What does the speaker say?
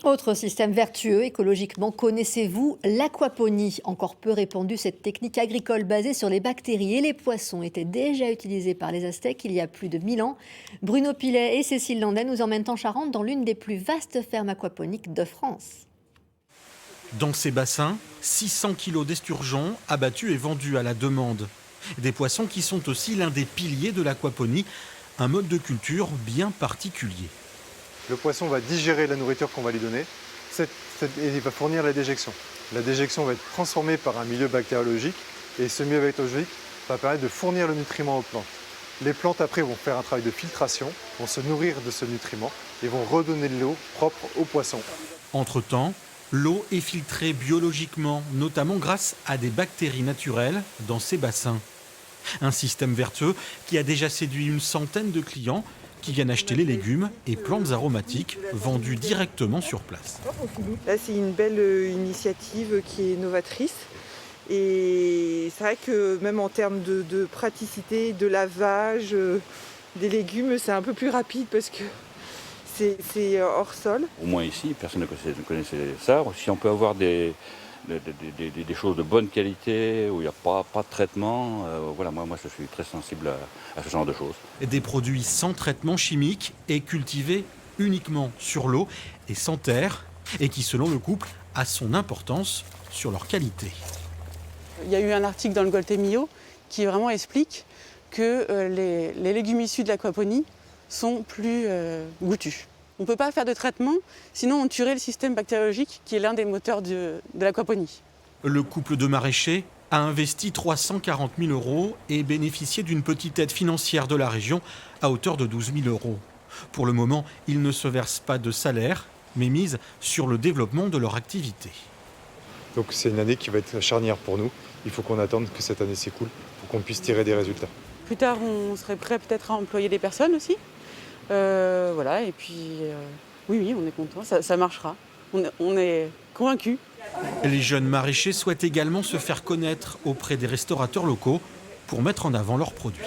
Autre système vertueux écologiquement, connaissez-vous l'aquaponie? Encore peu répandue, cette technique agricole basée sur les bactéries et les poissons était déjà utilisée par les Aztèques il y a plus de 1000 ans. Bruno Pilet et Cécile Landais nous emmènent en Charente dans l'une des plus vastes fermes aquaponiques de France. Dans ces bassins, 600 kilos d'esturgeons abattus et vendus à la demande. Des poissons qui sont aussi l'un des piliers de l'aquaponie, un mode de culture bien particulier. Le poisson va digérer la nourriture qu'on va lui donner et il va fournir la déjection. La déjection va être transformée par un milieu bactériologique et ce milieu bactériologique va permettre de fournir le nutriment aux plantes. Les plantes après vont faire un travail de filtration, vont se nourrir de ce nutriment et vont redonner de l'eau propre aux poissons. Entre-temps, l'eau est filtrée biologiquement, notamment grâce à des bactéries naturelles dans ces bassins. Un système vertueux qui a déjà séduit une centaine de clients qui viennent acheter les légumes et plantes aromatiques vendus directement sur place. Là, c'est une belle initiative qui est novatrice. Et c'est vrai que même en termes de praticité, de lavage des légumes, c'est un peu plus rapide parce que c'est hors sol. Au moins ici, personne ne connaissait ça. Si on peut avoir des choses de bonne qualité, où il n'y a pas de traitement, voilà, moi je suis très sensible à ce genre de choses. Des produits sans traitement chimique et cultivés uniquement sur l'eau et sans terre, et qui selon le couple a son importance sur leur qualité. Il y a eu un article dans le Goltemio qui vraiment explique que les légumes issus de l'aquaponie sont plus goûtus. On ne peut pas faire de traitement, sinon on tuerait le système bactériologique qui est l'un des moteurs de l'aquaponie. Le couple de maraîchers a investi 340 000 € et bénéficié d'une petite aide financière de la région à hauteur de 12 000 €. Pour le moment, ils ne se versent pas de salaire, mais misent sur le développement de leur activité. Donc c'est une année qui va être charnière pour nous. Il faut qu'on attende que cette année s'écoule pour qu'on puisse tirer des résultats. Plus tard, on serait prêt peut-être à employer des personnes aussi. Voilà, et puis oui, on est content, ça marchera. On est convaincus. Les jeunes maraîchers souhaitent également se faire connaître auprès des restaurateurs locaux pour mettre en avant leurs produits.